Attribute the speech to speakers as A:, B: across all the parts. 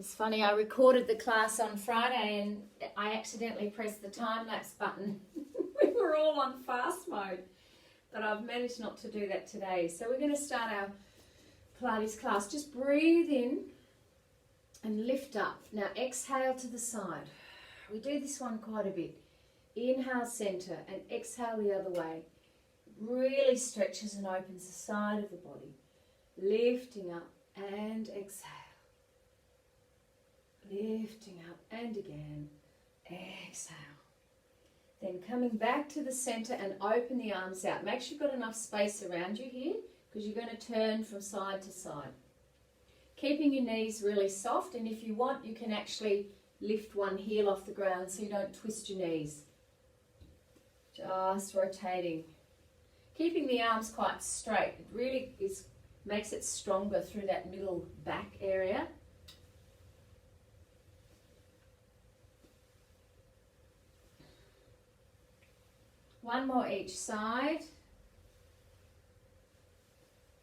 A: It's funny, I recorded the class on Friday and I accidentally pressed the time-lapse button. We were all on fast mode, but I've managed not to do that today. So we're going to start our Pilates class. Just breathe in and lift up. Now exhale to the side. We do this one quite a bit. Inhale center and exhale the other way. Really stretches and opens the side of the body. Lifting up and exhale. Lifting up and again, exhale. Then coming back to the center and open the arms out. Make sure you've got enough space around you here because you're going to turn from side to side. Keeping your knees really soft, and if you want you can actually lift one heel off the ground so you don't twist your knees. Just rotating. Keeping the arms quite straight. It really makes it stronger through that middle back area. One more each side.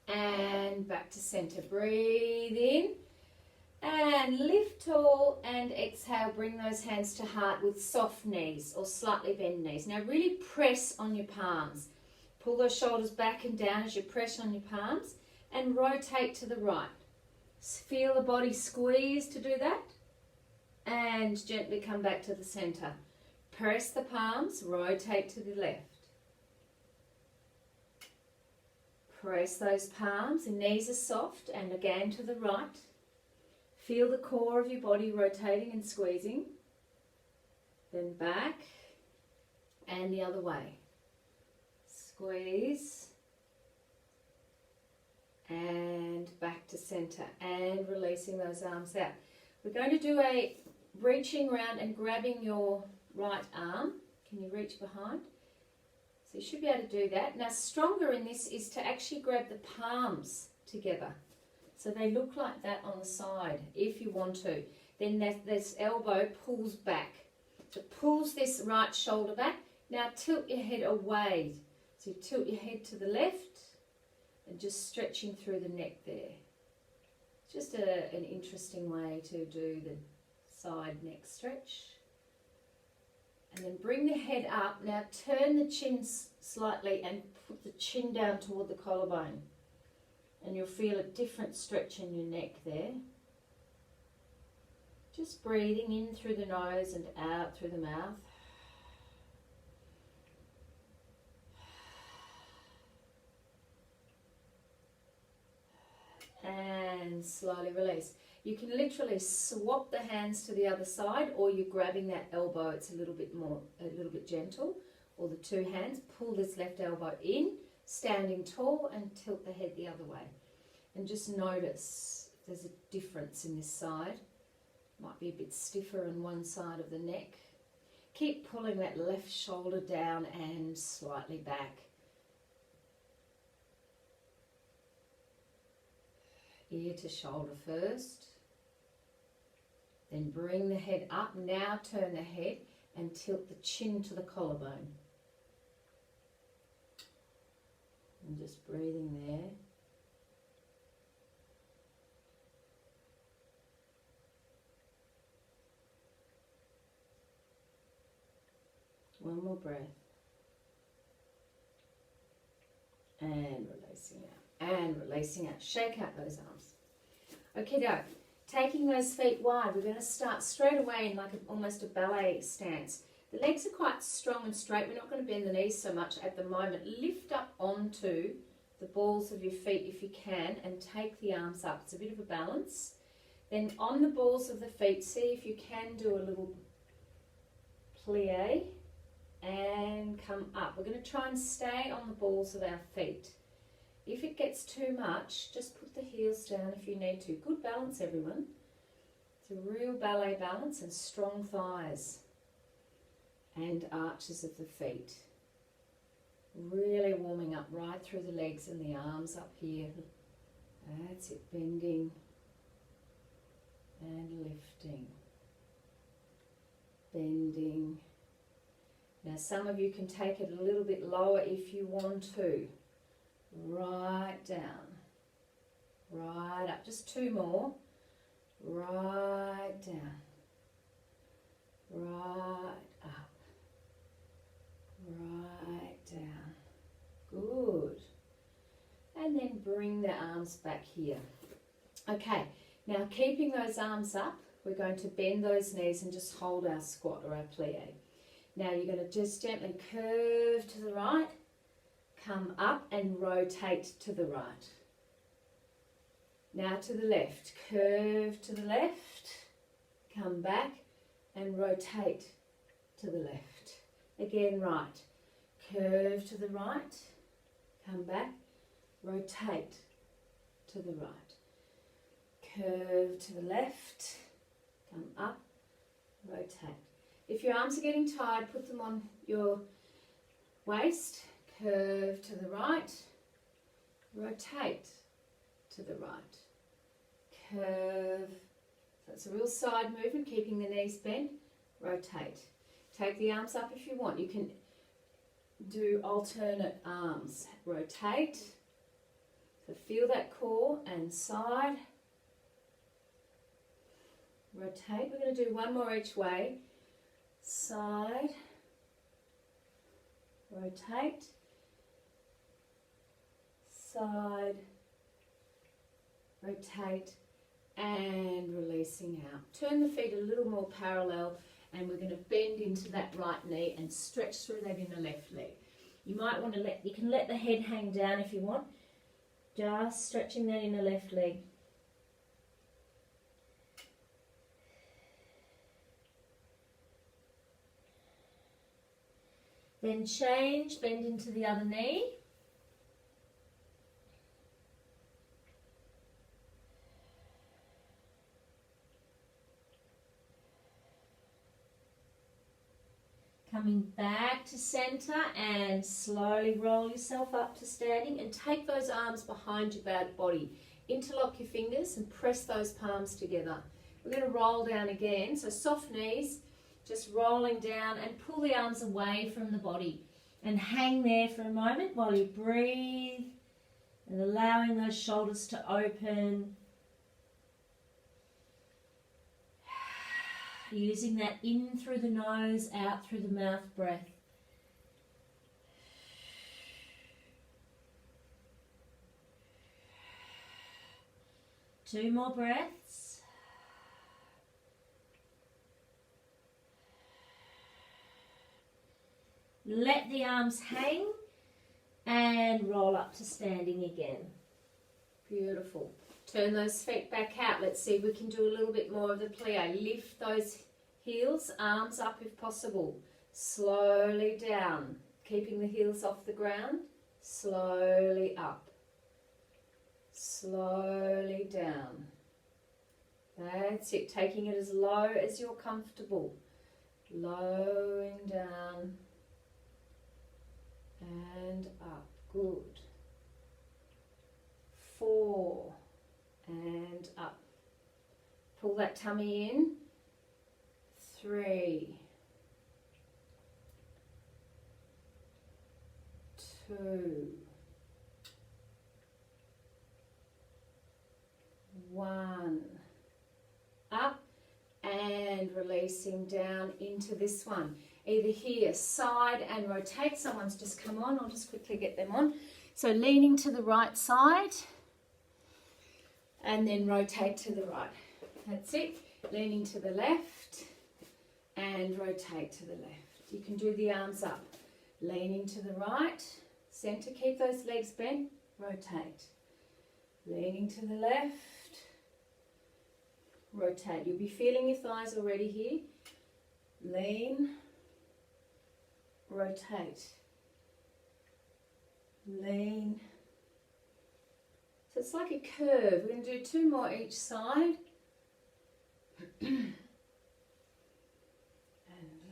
A: And back to center. Breathe in. And lift tall and exhale. Bring those hands to heart with soft knees or slightly bent knees. Now really press on your palms. Pull those shoulders back and down as you press on your palms. And rotate to the right. Feel the body squeeze to do that. And gently come back to the center. Press the palms, rotate to the left. Press those palms, the knees are soft, and again to the right. Feel the core of your body rotating and squeezing. Then back and the other way. Squeeze. And back to center and releasing those arms out. We're going to do a reaching around and grabbing your right arm. Can you reach behind? So you should be able to do that. Now stronger in this is to actually grab the palms together. So they look like that on the side if you want to. Then this elbow pulls back. So it pulls this right shoulder back. Now tilt your head away. So you tilt your head to the left and just stretching through the neck there. Just an interesting way to do the side neck stretch. And then bring the head up. Now turn the chin slightly and put the chin down toward the collarbone. And you'll feel a different stretch in your neck there. Just breathing in through the nose and out through the mouth. And slowly release. You can literally swap the hands to the other side, or you're grabbing that elbow, it's a little bit gentle, or the two hands, pull this left elbow in, standing tall and tilt the head the other way. And just notice if there's a difference in this side. Might be a bit stiffer on one side of the neck. Keep pulling that left shoulder down and slightly back. Ear to shoulder first. Then bring the head up. Now turn the head and tilt the chin to the collarbone. And just breathing there. One more breath. And releasing out. And releasing out. Shake out those arms. Okay, go. Taking those feet wide, we're going to start straight away in like almost a ballet stance. The legs are quite strong and straight. We're not going to bend the knees so much at the moment. Lift up onto the balls of your feet if you can and take the arms up. It's a bit of a balance. Then on the balls of the feet, see if you can do a little plie and come up. We're going to try and stay on the balls of our feet. If it gets too much, just put the heels down if you need to. Good balance, everyone. It's a real ballet balance and strong thighs and arches of the feet. Really warming up right through the legs and the arms up here. That's it, bending and lifting. Bending. Now some of you can take it a little bit lower if you want to. Right down, right up, just two more. right down, right up, right down. Good. And then bring the arms back here. Okay, now keeping those arms up, we're going to bend those knees and just hold our squat or our plie. Now you're going to just gently curve to the right, come up and rotate to the right. Now to the left, curve to the left, come back and rotate to the left. Again, right, curve to the right, come back, rotate to the right. Curve to the left, come up, rotate. If your arms are getting tired, put them on your waist, curve to the right, rotate to the right, curve. So it's a real side movement, keeping the knees bent, rotate. Take the arms up if you want. You can do alternate arms. Rotate, so feel that core and side. Rotate. We're going to do one more each way. Side, rotate, side, rotate, and releasing out. Turn the feet a little more parallel, and we're going to bend into that right knee and stretch through that inner left leg. You might want to you can let the head hang down if you want, just stretching that inner left leg. Then change, bend into the other knee. Coming back to center and slowly roll yourself up to standing and take those arms behind your body. Interlock your fingers and press those palms together. We're going to roll down again, so soft knees. Just rolling down and pull the arms away from the body and hang there for a moment while you breathe and allowing those shoulders to open. Using that in through the nose, out through the mouth breath. Two more breaths. Let the arms hang and roll up to standing again. Beautiful. Turn those feet back out. Let's see if we can do a little bit more of the plie. Lift those heels, arms up if possible. Slowly down, keeping the heels off the ground. Slowly up. Slowly down. That's it. Taking it as low as you're comfortable. Lowering down. And up. Good. 4 and up. Pull that tummy in. 3, 2, 1. Up and releasing down into this one. Either here, side and rotate. Someone's just come on. I'll just quickly get them on. So leaning to the right side and then rotate to the right. That's it. Leaning to the left and rotate to the left. You can do the arms up. Leaning to the right, center, keep those legs bent, rotate. Leaning to the left, rotate. You'll be feeling your thighs already here. Lean, rotate. Lean. So it's like a curve. We're going to do 2 more each side. And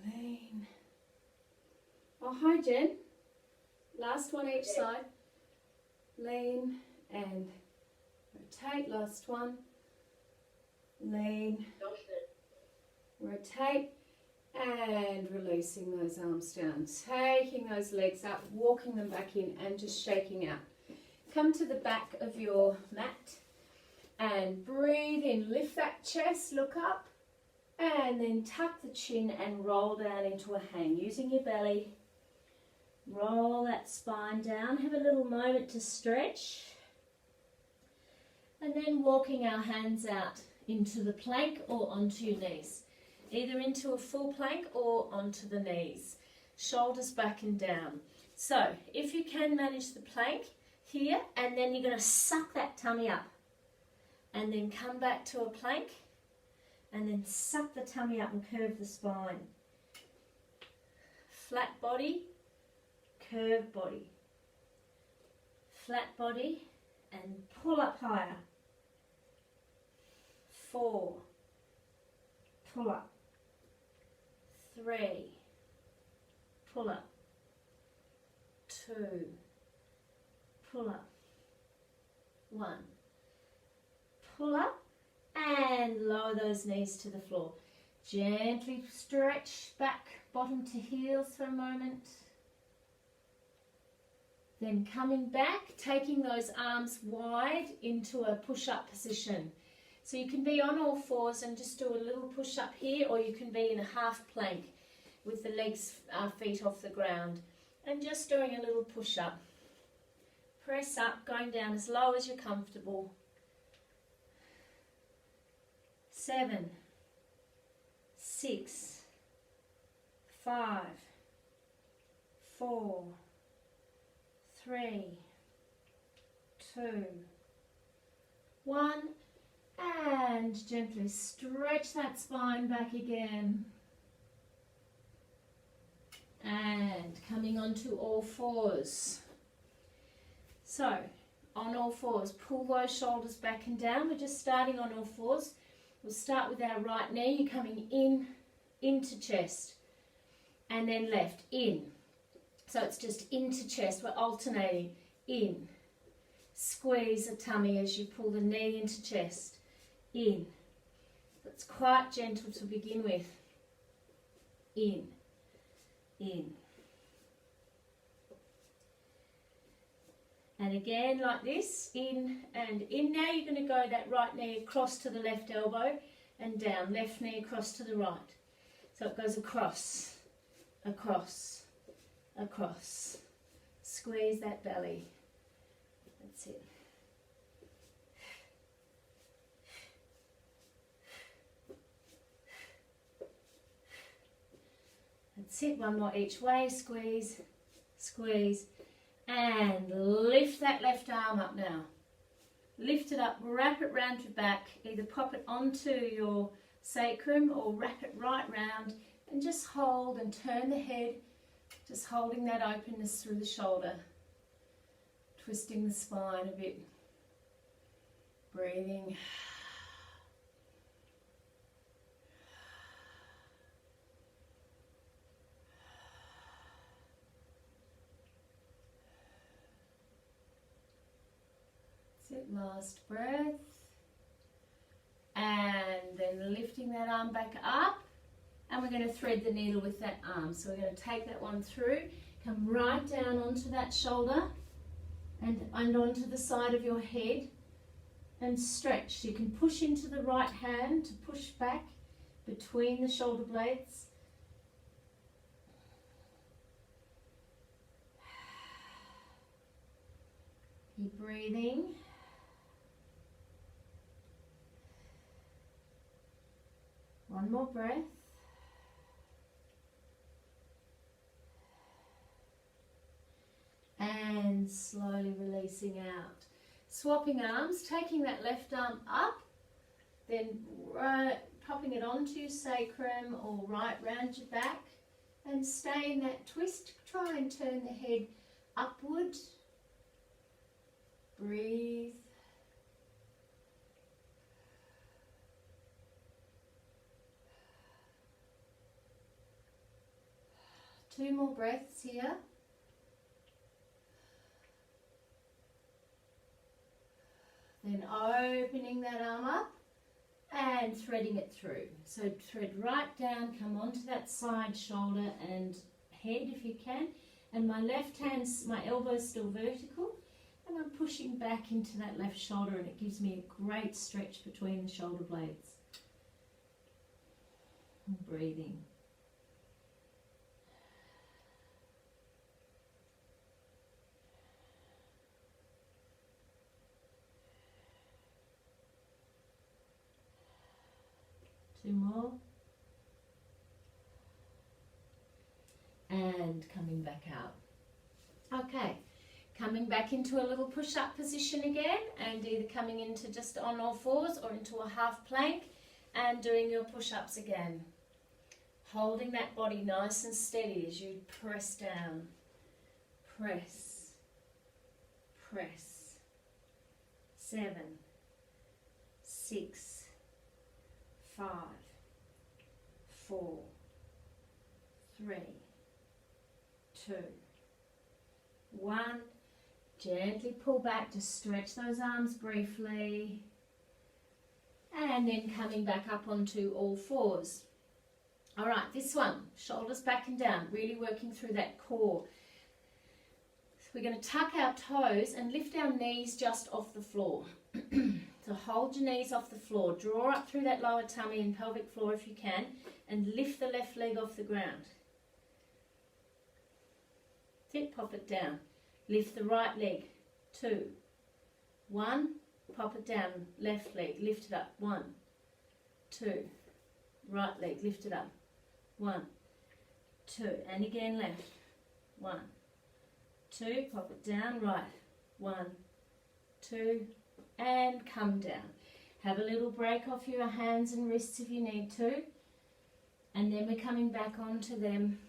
A: lean. Oh, hi Jen. Last one each side. Lean and rotate. Last one. Lean. Rotate. And releasing those arms down. Taking those legs up, walking them back in and just shaking out. Come to the back of your mat and breathe in. Again, lift that chest, look up, and then tuck the chin and roll down into a hang. Using your belly, roll that spine down. Have a little moment to stretch. And then walking our hands out into the plank or onto your knees. Either into a full plank or onto the knees. Shoulders back and down. So, if you can manage the plank here, and then you're going to suck that tummy up. And then come back to a plank. And then suck the tummy up and curve the spine. Flat body, curved body. Flat body and pull up higher. 4, pull up. 3, pull up. 2, pull up. 1, pull up. And lower those knees to the floor. Gently stretch back, bottom to heels for a moment. Then coming back, taking those arms wide into a push-up position. So you can be on all fours and just do a little push-up here, or you can be in a half plank with the legs, feet off the ground. And just doing a little push-up. Press up, going down as low as you're comfortable. 7, 6, 5, 4, 3, 2, 1, and gently stretch that spine back again. And coming onto all fours. So, on all fours, pull those shoulders back and down. We're just starting on all fours. We'll start with our right knee. You're coming in, into chest, and then left, in. So it's just into chest. We're alternating. In. Squeeze the tummy as you pull the knee into chest. In. It's quite gentle to begin with. In. In. And again, like this, in and in. Now you're going to go that right knee across to the left elbow and down. Left knee across to the right. So it goes across, across, across. Squeeze that belly. That's it. That's it. One more each way. Squeeze, squeeze. And lift that left arm up now. Lift it up, wrap it round your back, either pop it onto your sacrum or wrap it right round and just hold and turn the head, just holding that openness through the shoulder, twisting the spine a bit, breathing. Last breath, and then lifting that arm back up, and we're going to thread the needle with that arm. So we're going to take that one through, come right down onto that shoulder and onto the side of your head and stretch. You can push into the right hand to push back between the shoulder blades. Keep breathing. One more breath. And slowly releasing out. Swapping arms, taking that left arm up, then popping it onto your sacrum or right round your back, and stay in that twist. Try and turn the head upward. Breathe. Two more breaths here. Then opening that arm up and threading it through. So thread right down, come onto that side shoulder and head if you can. And my left hand, my elbow is still vertical. And I'm pushing back into that left shoulder, and it gives me a great stretch between the shoulder blades. And breathing. Two more. And coming back out. Okay, coming back into a little push-up position again, and either coming into just on all fours or into a half plank and doing your push-ups again. Holding that body nice and steady as you press down. Press. Press. 7, 6, 5, 4, 3, 2, 1. Gently pull back, just stretch those arms briefly. And then coming back up onto all fours. All right, this one, shoulders back and down, really working through that core. So we're going to tuck our toes and lift our knees just off the floor. So hold your knees off the floor, draw up through that lower tummy and pelvic floor if you can, and lift the left leg off the ground. Sit, pop it down. Lift the right leg. 2, 1, pop it down. Left leg, lift it up. 1, 2, right leg, lift it up. 1, 2, and again left. 1, 2, pop it down. Right. 1, 2, and come down. Have a little break off your hands and wrists if you need to, and then we're coming back onto them.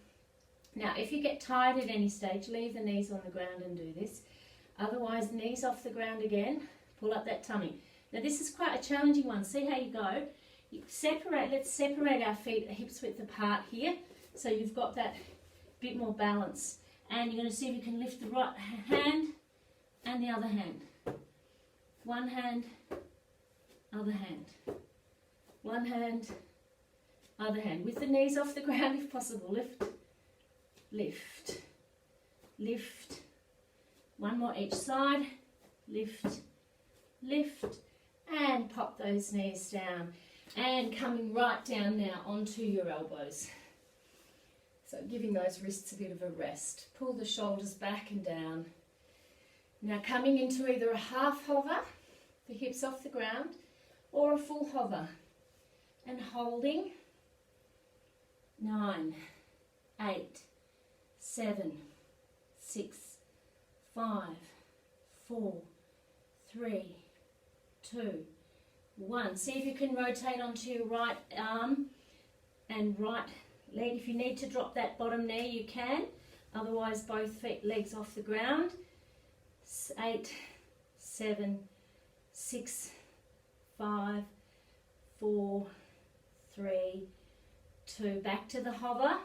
A: Now if you get tired at any stage, leave the knees on the ground and do this. Otherwise, knees off the ground again, pull up that tummy. Now this is quite a challenging one. See how you go. You separate. Let's separate our feet hips width apart here, so you've got that bit more balance. And you're going to see if you can lift the right hand and the other hand. One hand, other hand. One hand, other hand. With the knees off the ground if possible. Lift, lift, lift. One more each side. Lift, lift, and pop those knees down. And coming right down now onto your elbows. So giving those wrists a bit of a rest. Pull the shoulders back and down. Now coming into either a half hover, the hips off the ground, or a full hover. And holding. 9, 8, 7, 6, 5, 4, 3, 2, 1. See if you can rotate onto your right arm and right leg. If you need to drop that bottom knee, you can. Otherwise, both feet, legs off the ground. 8, 7, 6, 5, 4, 3, 2. Back to the hover.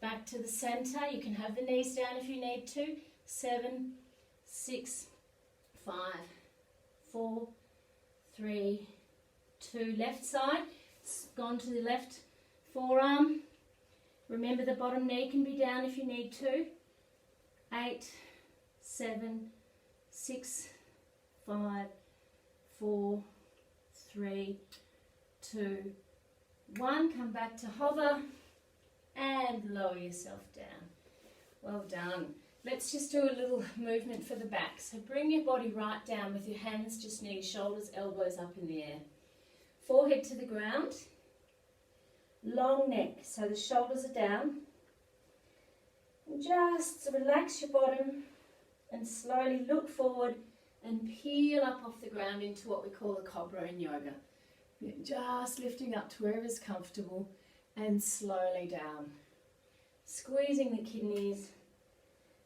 A: Back to the center. You can have the knees down if you need to. 7, 6, 5, 4, 3, 2. Left side. Gone to the left forearm. Remember the bottom knee can be down if you need to. 8, 7, 6, 5, 4, 3, 2, 1. Come back to hover and lower yourself down. Well done. Let's just do a little movement for the back. So bring your body right down with your hands just near your shoulders, elbows up in the air. Forehead to the ground. Long neck, so the shoulders are down. And just relax your bottom and slowly look forward and peel up off the ground into what we call a cobra in yoga. Just lifting up to wherever's comfortable and slowly down. Squeezing the kidneys,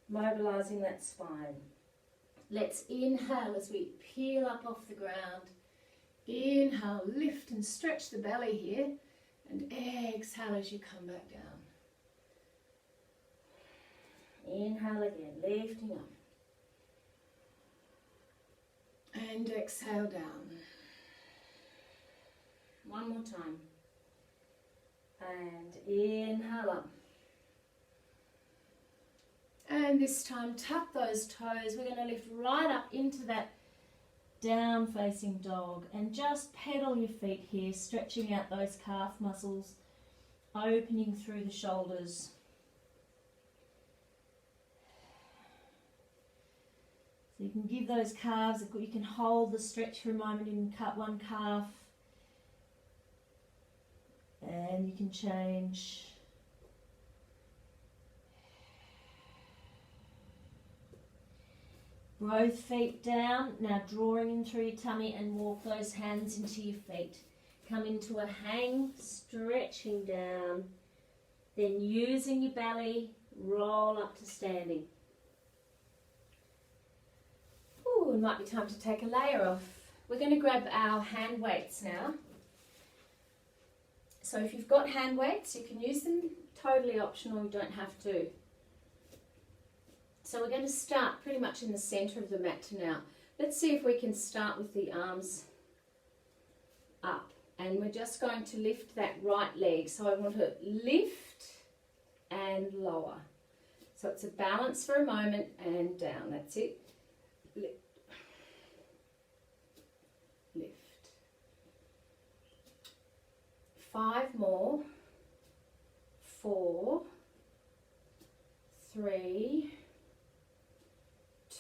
A: mobilizing that spine. Let's inhale as we peel up off the ground. Inhale, lift and stretch the belly here. And exhale as you come back down. Inhale again, lifting up. And exhale down. One more time. And inhale up. And this time, tuck those toes. We're going to lift right up into that down facing dog and just pedal your feet here, stretching out those calf muscles, opening through the shoulders. So you can give those calves, you can hold the stretch for a moment in one calf, and you can change. Both feet down, now drawing in through your tummy and walk those hands into your feet. Come into a hang, stretching down, then using your belly, roll up to standing. Ooh, it might be time to take a layer off. We're going to grab our hand weights now. So if you've got hand weights, you can use them, totally optional, you don't have to. So we're going to start pretty much in the centre of the mat now. Let's see if we can start with the arms up. And we're just going to lift that right leg. So I want to lift and lower. So it's a balance for a moment and down. That's it. Lift. Lift. 5 more. 4, 3,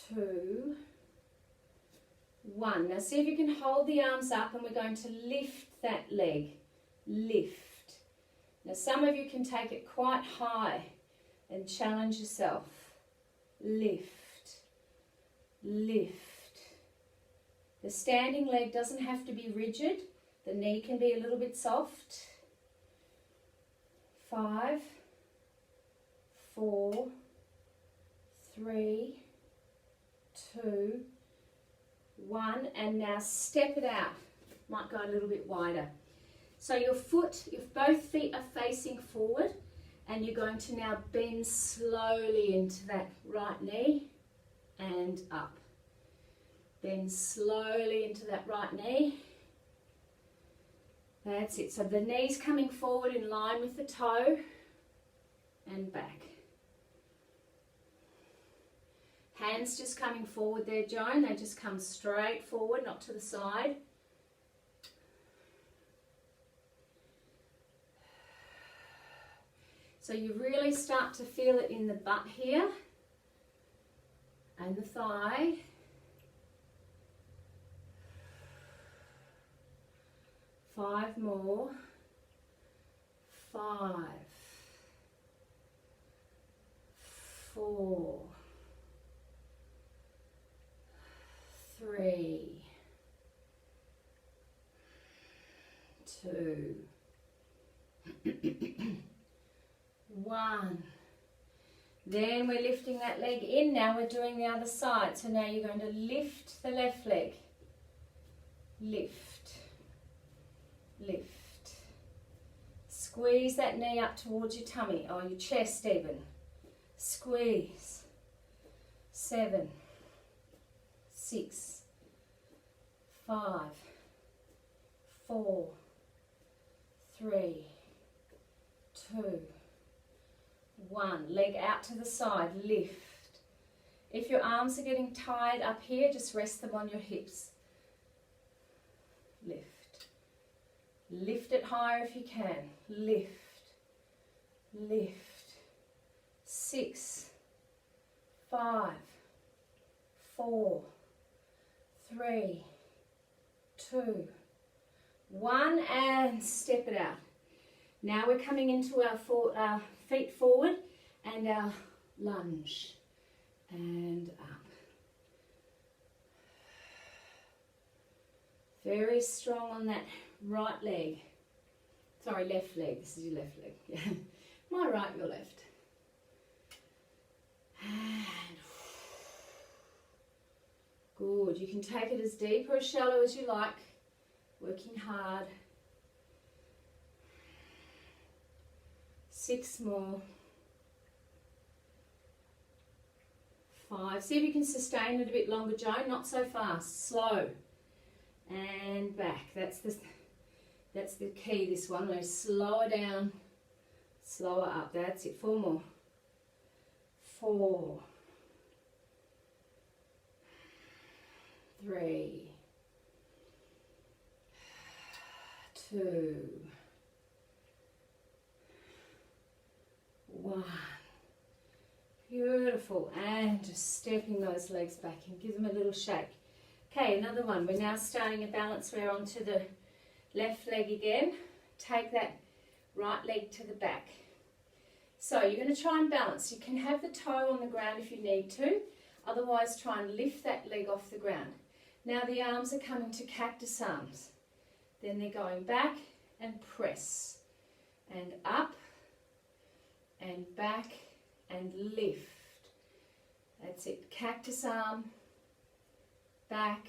A: 2, 1. Now see if you can hold the arms up, and we're going to lift that leg. Lift. Now some of you can take it quite high and challenge yourself. Lift. Lift. The standing leg doesn't have to be rigid. The knee can be a little bit soft. 5, 4, 3, 2, 1, and now step it out. Might go a little bit wider. So your both feet are facing forward, and you're going to now bend slowly into that right knee and up. Bend slowly into that right knee. That's it. So the knee's coming forward in line with the toe and back. Hands just coming forward there, Joan. They just come straight forward, not to the side. So you really start to feel it in the butt here and the thigh. 5 more. 5, 4, 3, 2, 1. Then we're lifting that leg in. Now we're doing the other side. So now you're going to lift the left leg. Lift. Lift. Squeeze that knee up towards your tummy, or your chest even. Squeeze. 7, 6, 5, 4, 3, 2, 1. Leg out to the side, lift. If your arms are getting tired up here, just rest them on your hips. Lift. Lift it higher if you can. Lift. Lift. 6, 5, 4, 3, 2, 1, and step it out. Now we're coming into our feet forward and our lunge and up. Very strong on that right leg. Sorry, left leg. This is your left leg. Yeah. My right, your left. And good. You can take it as deep or as shallow as you like. Working hard. 6 more. 5. See if you can sustain it a bit longer, Joan. Not so fast. Slow. And back. That's the key, this one. We're slower down, slower up. That's it. 4 more. 4, 3, 2, 1. Beautiful. And just stepping those legs back and give them a little shake. Okay, another one. We're now starting a balance. We're onto the left leg again. Take that right leg to the back. So you're going to try and balance. You can have the toe on the ground if you need to. Otherwise, try and lift that leg off the ground. Now the arms are coming to cactus arms. Then they're going back and press. And up and back and lift. That's it. Cactus arm, back,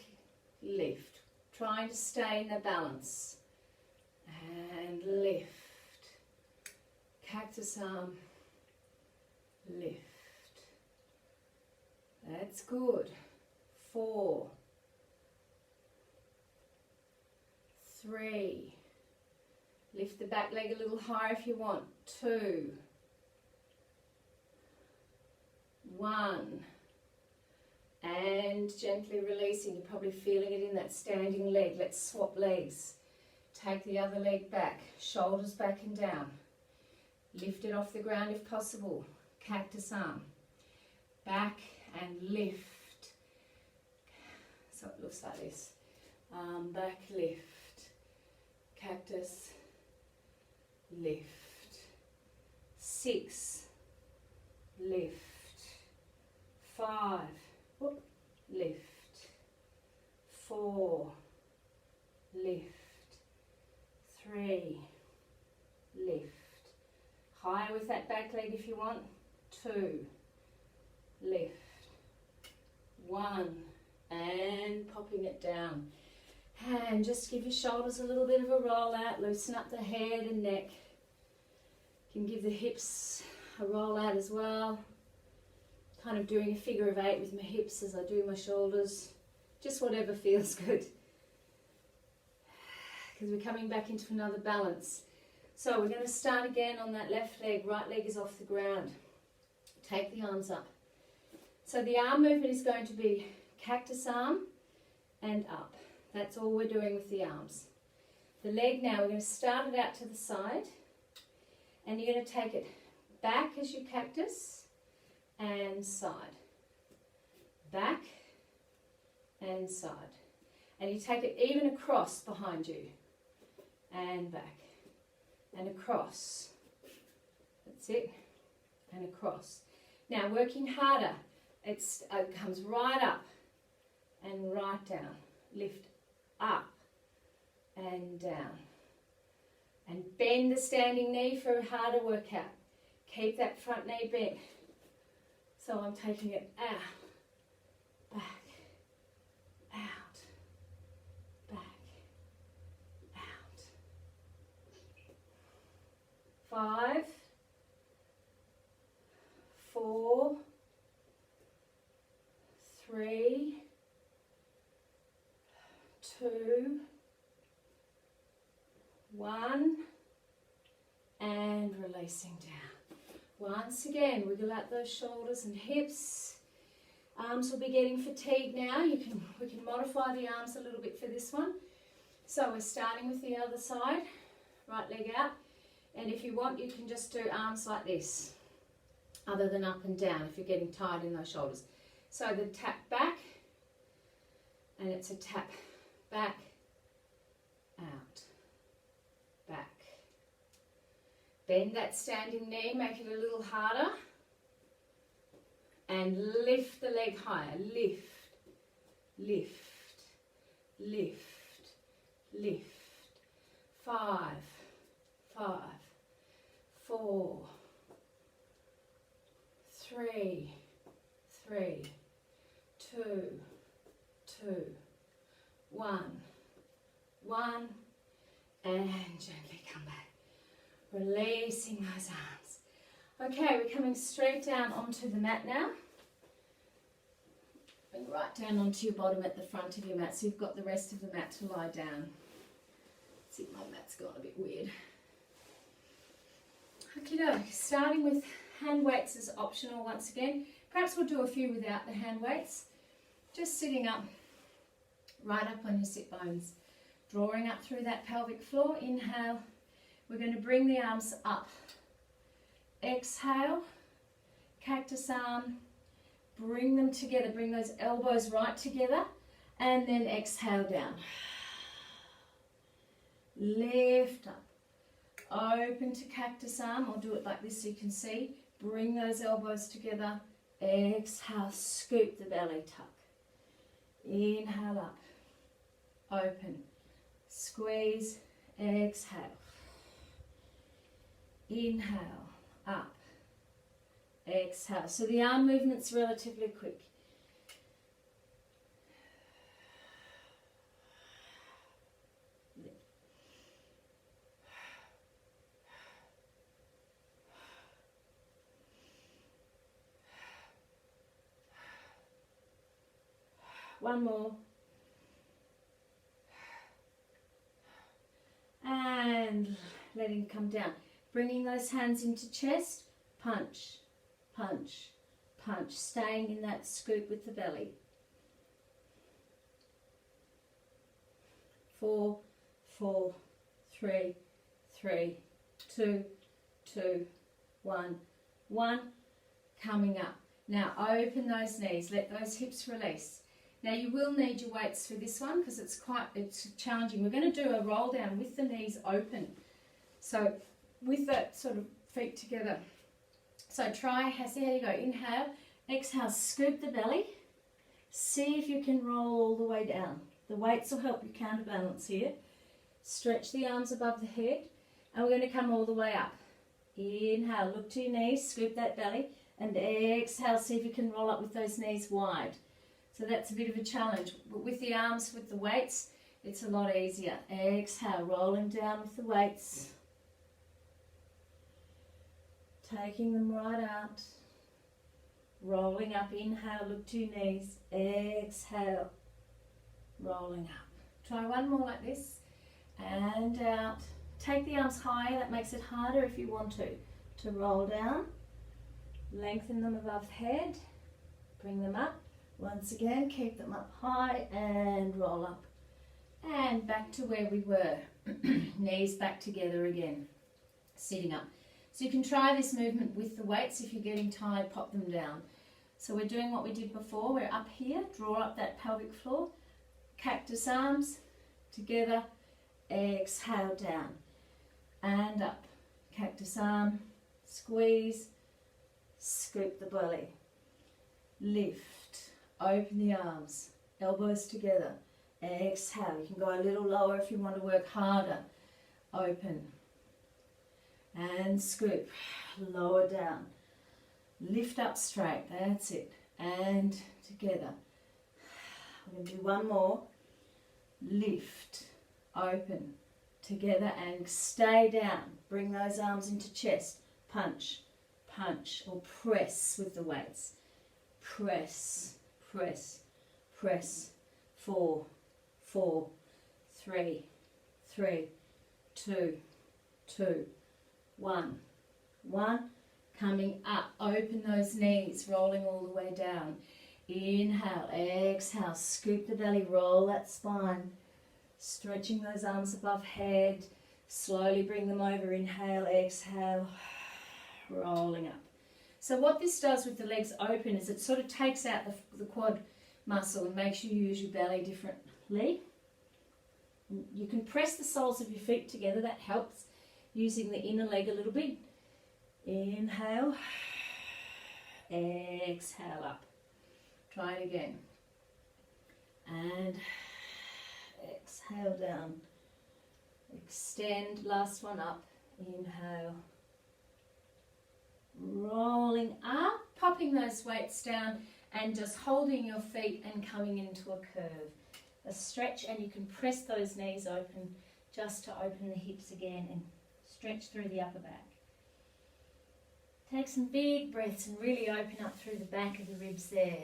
A: lift. Trying to stay in the balance. And lift. Cactus arm, lift. That's good. 4, 3. Lift the back leg a little higher if you want. 2, 1. And gently releasing. You're probably feeling it in that standing leg. Let's swap legs. Take the other leg back. Shoulders back and down. Lift it off the ground if possible. Cactus arm. Back and lift. So it looks like this. Arm back, lift. Cactus, lift. 6, lift. 5, whoop, lift. 4, lift. 3, lift. Higher with that back leg if you want. 2, lift. 1, and popping it down. And just give your shoulders a little bit of a roll out. Loosen up the head and neck. You can give the hips a roll out as well. Kind of doing a figure of 8 with my hips as I do my shoulders. Just whatever feels good. Because we're coming back into another balance. So we're going to start again on that left leg. Right leg is off the ground. Take the arms up. So the arm movement is going to be cactus arm and up. That's all we're doing with the arms. The leg now, we're going to start it out to the side. And you're going to take it back as your cactus and side. Back and side. And you take it even across behind you. And back. And across. That's it. And across. Now working harder. It comes right up and right down. Lift up and down. And bend the standing knee for a harder workout. Keep that front knee bent. So I'm taking it out, back, out, back, out. 5, 4, 3, 2, 1, and releasing down. Once again, wiggle out those shoulders and hips. Arms will be getting fatigued now. We can modify the arms a little bit for this one. So we're starting with the other side, right leg out. And if you want, you can just do arms like this, other than up and down if you're getting tired in those shoulders. So the tap back, and it's a tap back, out, back. Bend that standing knee, make it a little harder. And lift the leg higher. Lift, lift, lift, lift. 5, 5, 4, 3, 3, 2, 2, 1, 1, and gently come back. Releasing those arms. Okay, we're coming straight down onto the mat now. And right down onto your bottom at the front of your mat, so you've got the rest of the mat to lie down. Let's see, my mat's gone a bit weird. Okay, starting with Hand weights is optional once again. Perhaps we'll do a few without the hand weights. Just sitting up, right up on your sit bones. Drawing up through that pelvic floor. Inhale. We're going to bring the arms up. Exhale. Cactus arm. Bring them together. Bring those elbows right together. And then exhale down. Lift up. Open to cactus arm. I'll do it like this so you can see. Bring those elbows together. Exhale. Scoop the belly. Tuck. Inhale up. Open. Squeeze. Exhale. Inhale. Up. Exhale. So the arm movement's relatively quick. One more. And letting come down. Bringing those hands into chest. Punch, punch, punch. Staying in that scoop with the belly. 4, 4, 3, 3, 2, 2, 1, 1. Coming up. Now open those knees. Let those hips release. Now you will need your weights for this one because it's challenging. We're going to do a roll down with the knees open. So with that sort of feet together. So try, see how you go. Inhale, exhale, scoop the belly. See if you can roll all the way down. The weights will help you counterbalance here. Stretch the arms above the head. And we're going to come all the way up. Inhale, look to your knees, scoop that belly. And exhale, see if you can roll up with those knees wide. So that's a bit of a challenge. But with the arms, with the weights, it's a lot easier. Exhale, rolling down with the weights. Taking them right out. Rolling up, inhale, look to your knees. Exhale, rolling up. Try one more like this. And out. Take the arms higher, that makes it harder if you want to roll down. Lengthen them above head. Bring them up. Once again, keep them up high and roll up. And back to where we were. Knees back together again. Sitting up. So you can try this movement with the weights. If you're getting tired, pop them down. So we're doing what we did before. We're up here. Draw up that pelvic floor. Cactus arms together. Exhale down. And up. Cactus arm. Squeeze. Scoop the belly. Lift. Open the arms, elbows together. Exhale. You can go a little lower if you want to work harder. Open. And scoop. Lower down. Lift up straight. That's it. And together. We're going to do one more. Lift. Open. Together and stay down. Bring those arms into chest. Punch. Punch. Or press with the weights. Press. Press, press, 4, 4, 3, 3, 2, 2, 1, 1. Coming up, open those knees, rolling all the way down. Inhale, exhale, scoop the belly, roll that spine. Stretching those arms above head. Slowly bring them over, inhale, exhale, rolling up. So what this does with the legs open is it sort of takes out the quad muscle and makes you use your belly differently. You can press the soles of your feet together. That helps, using the inner leg a little bit. Inhale. Exhale up. Try it again. And exhale down. Extend, last one up. Inhale. Rolling up, popping those weights down and just holding your feet and coming into a curve. A stretch, and you can press those knees open just to open the hips again and stretch through the upper back. Take some big breaths and really open up through the back of the ribs there.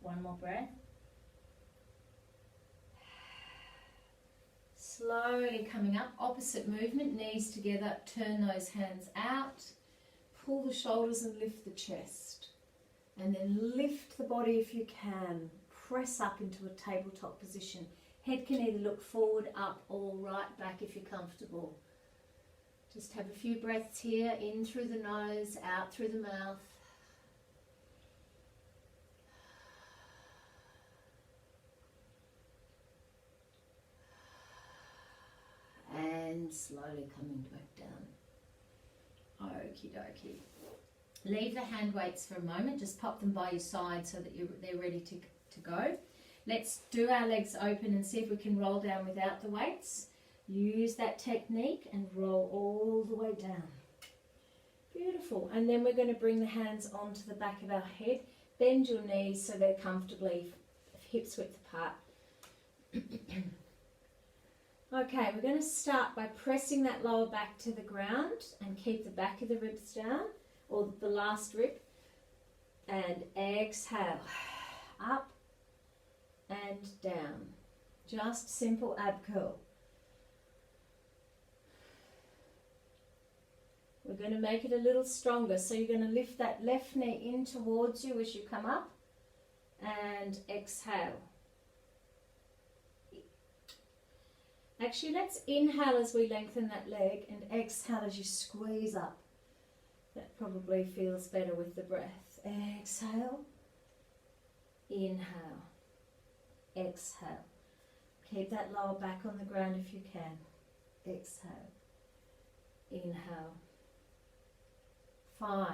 A: One more breath. Slowly coming up, opposite movement, knees together, turn those hands out, pull the shoulders and lift the chest. And then lift the body if you can, press up into a tabletop position. Head can either look forward, up or right back if you're comfortable. Just have a few breaths here, in through the nose, out through the mouth. And slowly coming back down. Okie dokie. Leave the hand weights for a moment, just pop them by your side so that they're ready to go. Let's do our legs open and see if we can roll down without the weights. Use that technique and roll all the way down. Beautiful. And then we're going to bring the hands onto the back of our head. Bend your knees so they're comfortably hips width apart. Okay, we're going to start by pressing that lower back to the ground and keep the back of the ribs down, or the last rib, and exhale, up and down. Just simple ab curl. We're going to make it a little stronger, so you're going to lift that left knee in towards you as you come up, and exhale. Actually, let's inhale as we lengthen that leg and exhale as you squeeze up. That probably feels better with the breath. Exhale, inhale, exhale. Keep that lower back on the ground if you can. Exhale, inhale. 5,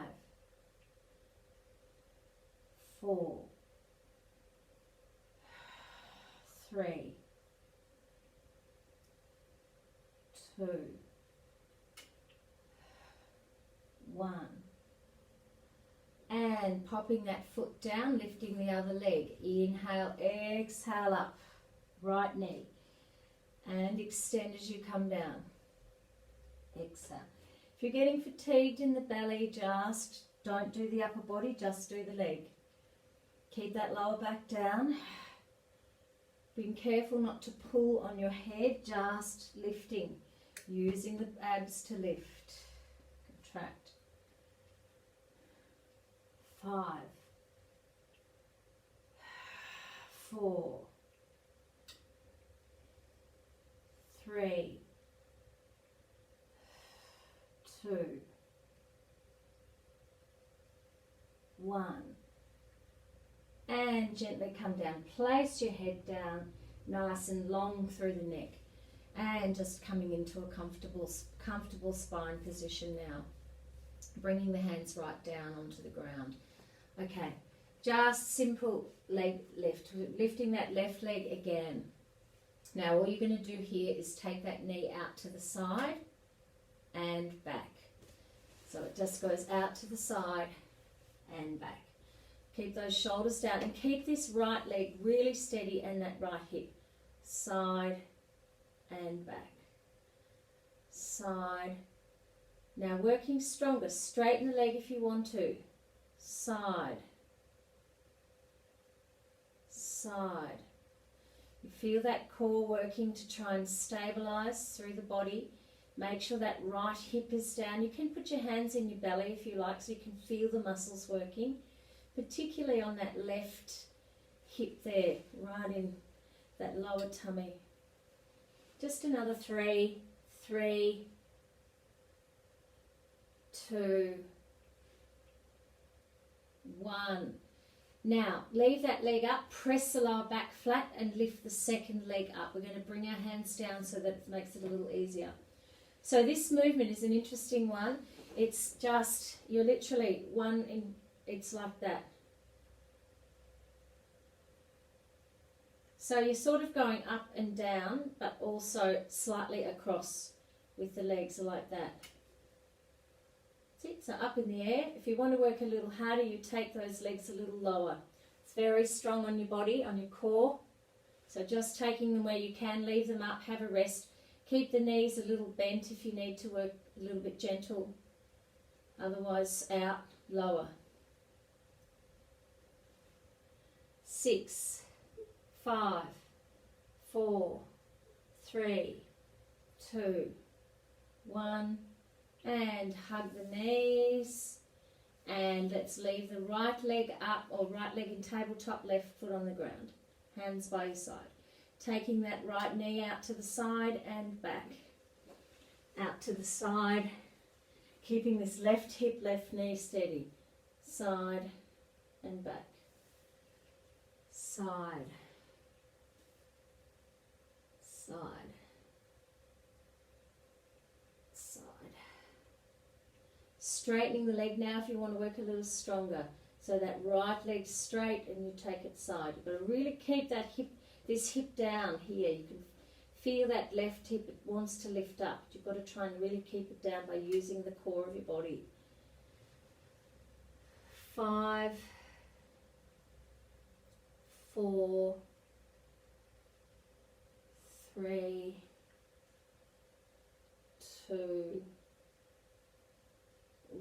A: 4, 3, 2, 1. And popping that foot down, lifting the other leg. Inhale, exhale up, right knee. And extend as you come down. Exhale. If you're getting fatigued in the belly, just don't do the upper body, just do the leg. Keep that lower back down. Being careful not to pull on your head, just lifting. Using the abs to lift. Contract. 5, 4, 3, 2, 1. And gently come down. Place your head down nice and long through the neck. And just coming into a comfortable spine position now. Bringing the hands right down onto the ground. Okay, just simple leg lift. Lifting that left leg again. Now all you're going to do here is take that knee out to the side and back. So it just goes out to the side and back. Keep those shoulders down and keep this right leg really steady and that right hip. Side and back. Side. Now working stronger. Straighten the leg if you want to. Side. Side. You feel that core working to try and stabilize through the body. Make sure that right hip is down. You can put your hands in your belly if you like so you can feel the muscles working. Particularly on that left hip there, right in that lower tummy. Just another 3, 3, 2, 1. Now, leave that leg up, press the lower back flat and lift the second leg up. We're going to bring our hands down so that it makes it a little easier. So this movement is an interesting one. It's just, you're literally it's like that. So you're sort of going up and down, but also slightly across with the legs like that. So up in the air. If you want to work a little harder, you take those legs a little lower. It's very strong on your body, on your core. So just taking them where you can, leave them up, have a rest. Keep the knees a little bent if you need to work a little bit gentle. Otherwise out, lower. 6, 5, 4, 3, 2, 1, and hug the knees. And let's leave the right leg up, or right leg in tabletop, left foot on the ground. Hands by your side. Taking that right knee out to the side and back. Out to the side. Keeping this left hip, left knee steady. Side and back. Side. Side. Side. Straightening the leg now if you want to work a little stronger. So that right leg straight and you take it side. You've got to really keep that hip, this hip down here. You can feel that left hip, it wants to lift up. You've got to try and really keep it down by using the core of your body. 5, 4, 3, 2,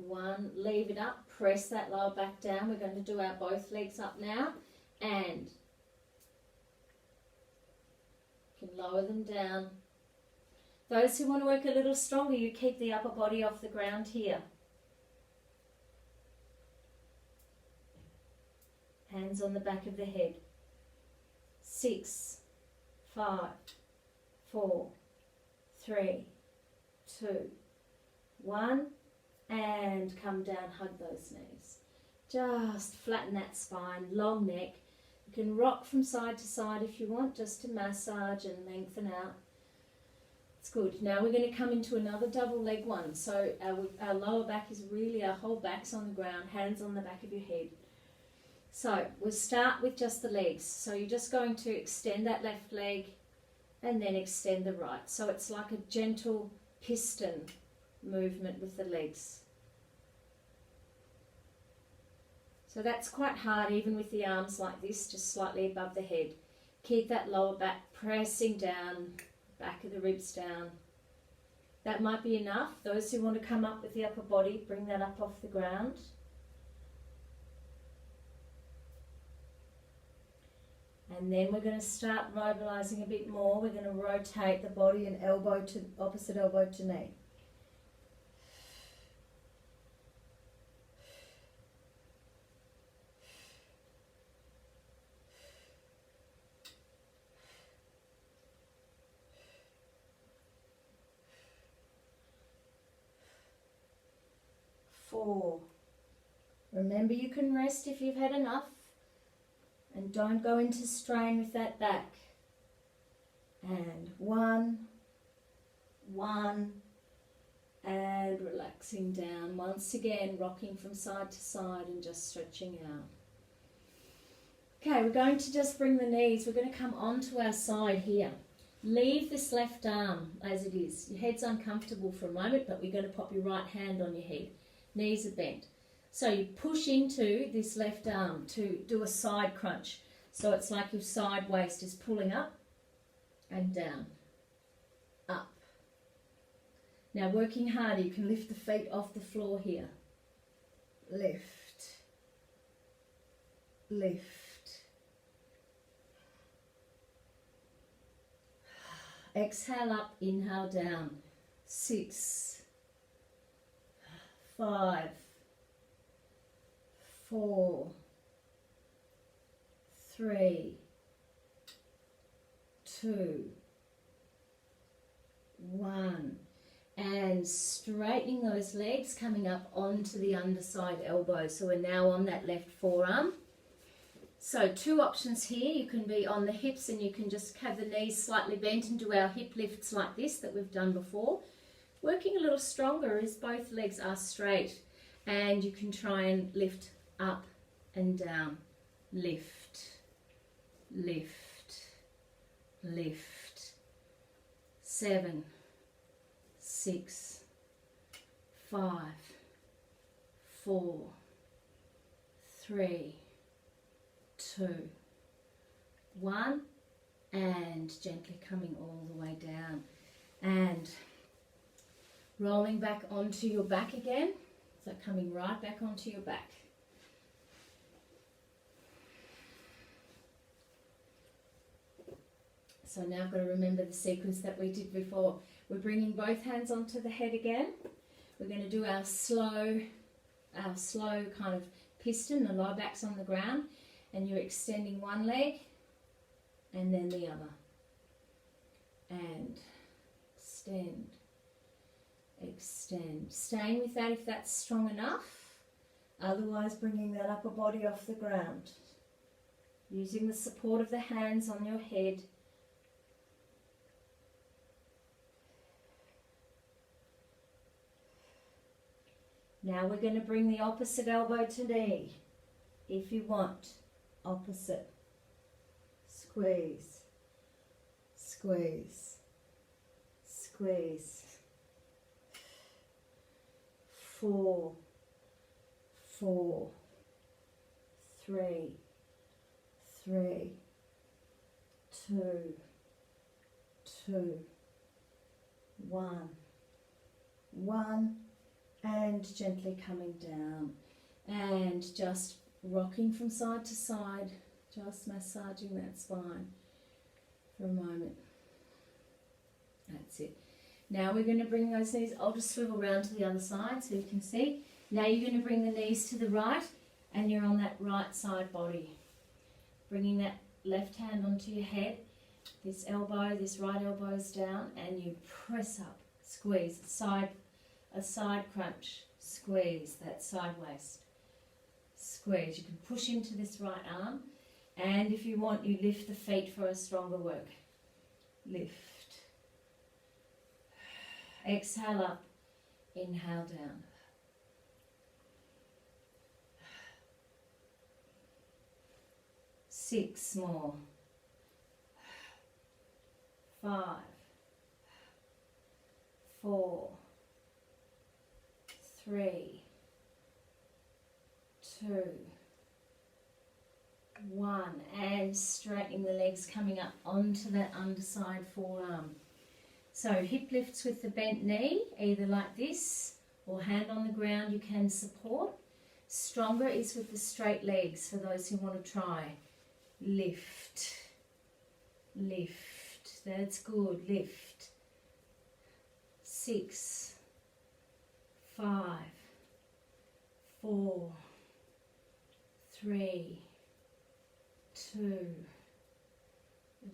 A: 1. Leave it up. Press that lower back down. We're going to do our both legs up now. And you can lower them down. Those who want to work a little stronger, you keep the upper body off the ground here. Hands on the back of the head. 6, 5, 4, 3, 2, 1. And come down, hug those knees. Just flatten that spine, long neck. You can rock from side to side if you want, just to massage and lengthen out. It's good. Now we're going to come into another double leg one. So our lower back is really, our whole back's on the ground, hands on the back of your head. So we'll start with just the legs. So you're just going to extend that left leg and then extend the right. So it's like a gentle piston movement with the legs. So that's quite hard even with the arms like this, just slightly above the head. Keep that lower back pressing down, back of the ribs down. That might be enough. Those who want to come up with the upper body, bring that up off the ground. And then we're going to start mobilizing a bit more. We're going to rotate the body and elbow to opposite elbow to knee. Remember, you can rest if you've had enough, and don't go into strain with that back. And 1, and relaxing down. Once again, rocking from side to side and just stretching out. Okay, we're going to just bring the knees. We're going to come onto our side here. Leave this left arm as it is. Your head's uncomfortable for a moment, but we're going to pop your right hand on your head. Knees are bent. So you push into this left arm to do a side crunch. So it's like your side waist is pulling up and down, up. Now working harder, you can lift the feet off the floor here. Lift, lift. Exhale up, inhale down. 6, 5, 4, 3, 2, 1. And straightening those legs, coming up onto the underside elbow. So we're now on that left forearm. So 2 options here. You can be on the hips and you can just have the knees slightly bent and do our hip lifts like this that we've done before. Working a little stronger is both legs are straight, and you can try and lift up and down. Lift, lift, lift. 7, 6, 5, 4, 3, 2, 1, and gently coming all the way down and rolling back onto your back again. So coming right back onto your back. So now I've got to remember the sequence that we did before. We're bringing both hands onto the head again. We're going to do our slow kind of piston. The lower back's on the ground, and you're extending one leg and then the other. And extend, extend. Staying with that if that's strong enough. Otherwise, bringing that upper body off the ground. Using the support of the hands on your head. Now we're going to bring the opposite elbow to knee. If you want, opposite. Squeeze, squeeze, squeeze. 4, 4, 3, 3, 2, 2, 1, 1, and gently coming down and just rocking from side to side, just massaging that spine for a moment. That's it. Now we're going to bring those knees, I'll just swivel around to the other side so you can see. Now you're going to bring the knees to the right and you're on that right side body. Bringing that left hand onto your head, this elbow, this right elbow is down, and you press up, squeeze, a side crunch, squeeze that side waist, squeeze. You can push into this right arm, and if you want, you lift the feet for a stronger work. Lift. Exhale up, inhale down. Six more. 5, 4, 3, 2, 1, and straightening the legs, coming up onto that underside forearm. So hip lifts with the bent knee, either like this or hand on the ground you can support. Stronger is with the straight legs for those who want to try. Lift, lift, that's good, lift. 6, 5, 4, 3, 2,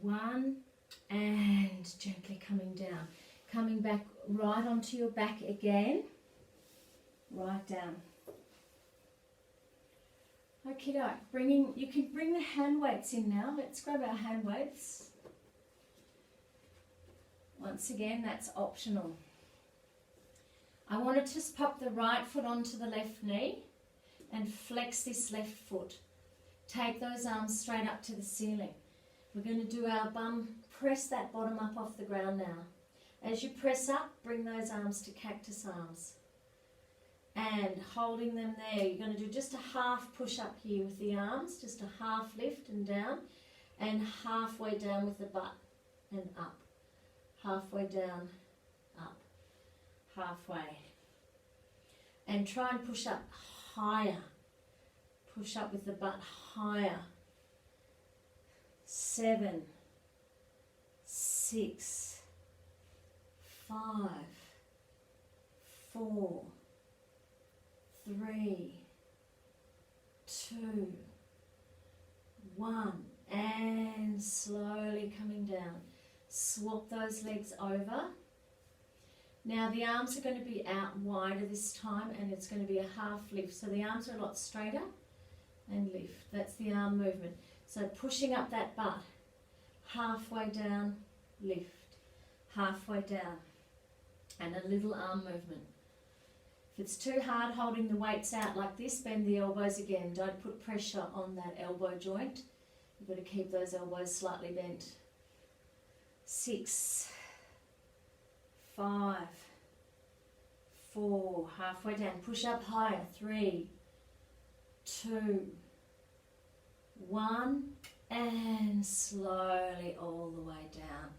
A: 1, and gently coming down. Coming back right onto your back again, right down. Okay, you can bring the hand weights in now. Let's grab our hand weights. Once again, that's optional. I want to just pop the right foot onto the left knee and flex this left foot. Take those arms straight up to the ceiling. We're going to do our bum, press that bottom up off the ground now. As you press up, bring those arms to cactus arms. And holding them there, you're going to do just a half push up here with the arms, just a half lift and down, and halfway down with the butt and up. Halfway down, up, halfway. And try and push up higher. Push up with the butt higher. 7, 6, 5, 4, 3, 2, 1, and slowly coming down. Swap those legs over. Now the arms are going to be out wider this time, and it's going to be a half lift. So the arms are a lot straighter, and lift. That's the arm movement. So pushing up that butt, halfway down, lift, halfway down, and a little arm movement. If it's too hard holding the weights out like this, bend the elbows again. Don't put pressure on that elbow joint. You've got to keep those elbows slightly bent. 6, 5, 4, halfway down. Push up higher. 3, 2, 1, and slowly all the way down.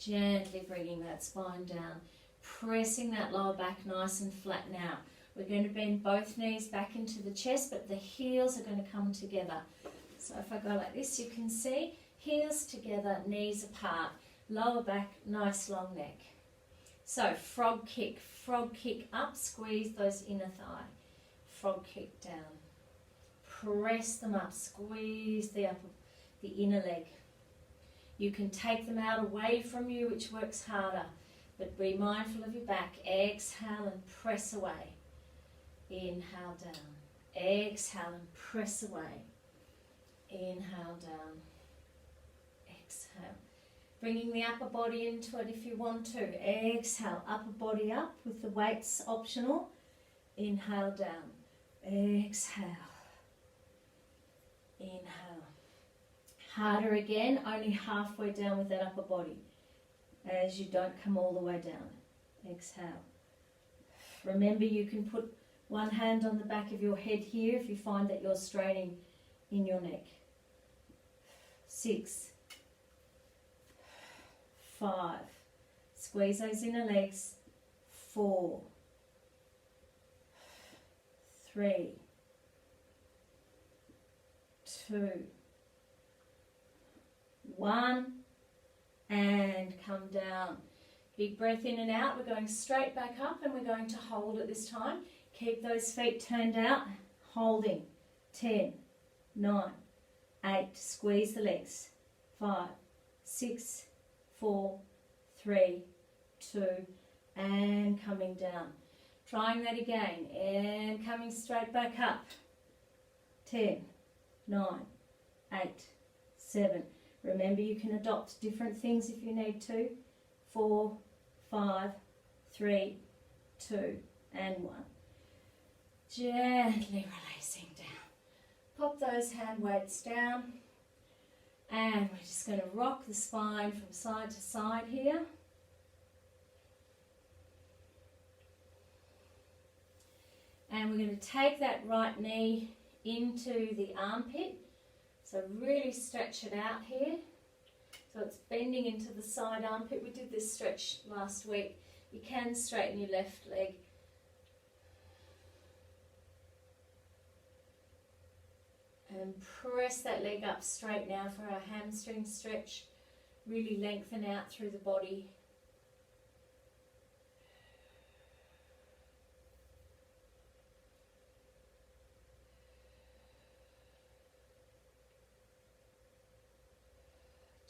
A: Gently bringing that spine down. Pressing that lower back nice and flat now. We're going to bend both knees back into the chest, but the heels are going to come together. So if I go like this, you can see heels together, knees apart, lower back, nice long neck. So frog kick up, squeeze those inner thigh. Frog kick down. Press them up, squeeze the inner leg. You can take them out away from you, which works harder, but be mindful of your back. Exhale and press away. Inhale down. Exhale and press away. Inhale down. Exhale. Bringing the upper body into it if you want to. Exhale, upper body up with the weights optional. Inhale down. Exhale. Inhale. Harder again, only halfway down with that upper body, as you don't come all the way down. Exhale. Remember, you can put one hand on the back of your head here if you find that you're straining in your neck. 6, 5, squeeze those inner legs. 4, 3, 2, 1, and come down. Big breath in and out. We're going straight back up and we're going to hold it this time. Keep those feet turned out, holding. 10, 9, 8, squeeze the legs. 5, 6, 4, 3, 2, and coming down. Trying that again and coming straight back up. 10, 9, 8, 7. Remember, you can adopt different things if you need to. 4, 5, 3, 2, and 1. Gently releasing down. Pop those hand weights down. And we're just going to rock the spine from side to side here. And we're going to take that right knee into the armpit. So really stretch it out here. So it's bending into the side armpit. We did this stretch last week. You can straighten your left leg. And press that leg up straight now for our hamstring stretch. Really lengthen out through the body.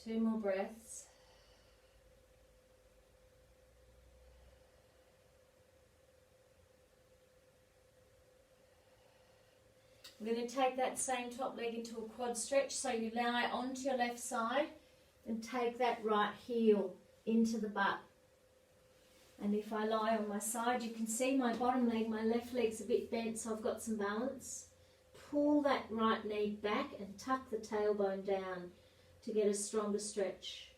A: Two more breaths. We're going to take that same top leg into a quad stretch, so you lie onto your left side and take that right heel into the butt. And if I lie on my side, you can see my bottom leg, my left leg's a bit bent, so I've got some balance. Pull that right knee back and tuck the tailbone down to get a stronger stretch.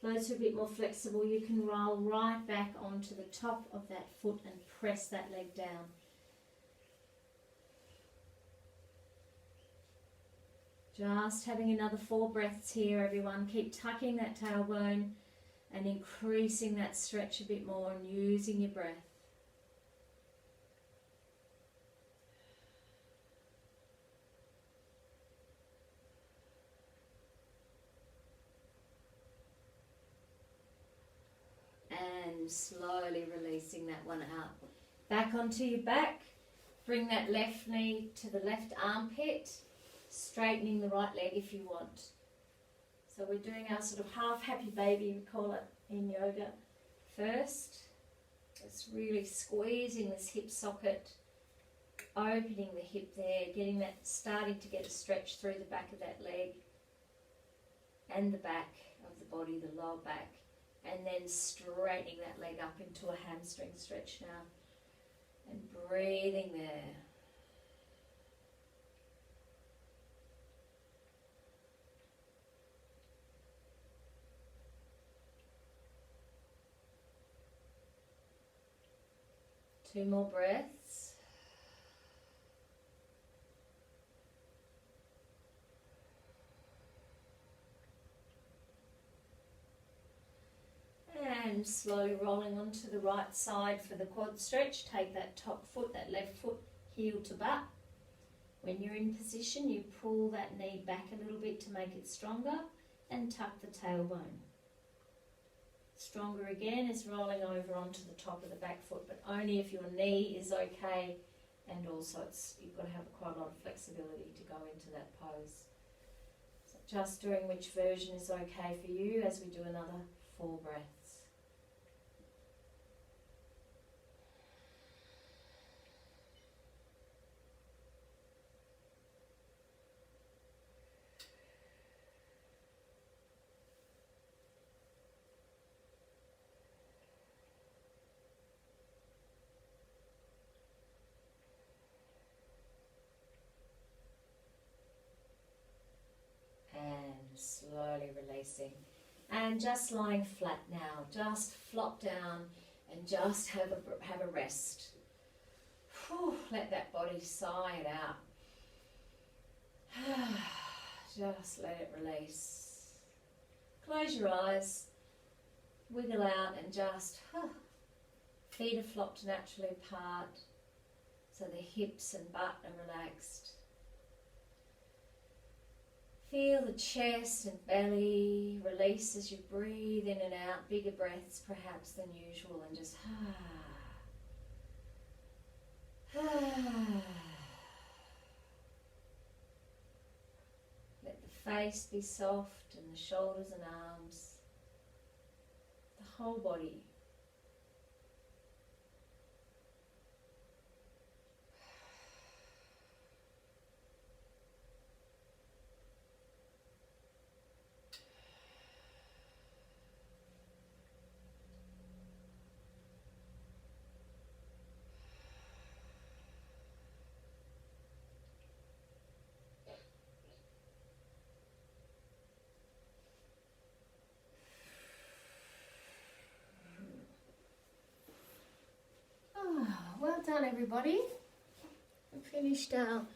A: Those who are a bit more flexible, you can roll right back onto the top of that foot and press that leg down. Just having another 4 breaths here, everyone. Keep tucking that tailbone and increasing that stretch a bit more and using your breath. And slowly releasing that one out. Back onto your back. Bring that left knee to the left armpit. Straightening the right leg if you want. So we're doing our sort of half happy baby, we call it in yoga. First, it's really squeezing this hip socket, opening the hip there, getting that, starting to get a stretch through the back of that leg and the back of the body, the lower back, and then straightening that leg up into a hamstring stretch now and breathing there. Two more breaths. And slowly rolling onto the right side for the quad stretch. Take that top foot, that left foot, heel to butt. When you're in position, you pull that knee back a little bit to make it stronger and tuck the tailbone. Stronger again is rolling over onto the top of the back foot, but only if your knee is okay, and also you've got to have quite a lot of flexibility to go into that pose. So just doing which version is okay for you as we do another 4 breaths. And slowly releasing. And just lying flat now. Just flop down and just have a rest. Whew, let that body sigh it out. Just let it release. Close your eyes. Wiggle out and just feet are flopped naturally apart. So the hips and butt are relaxed. Feel the chest and belly release as you breathe in and out, bigger breaths perhaps than usual, and just let the face be soft and the shoulders and arms, the whole body. Well done, everybody. We finished our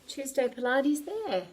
A: Tuesday Pilates there.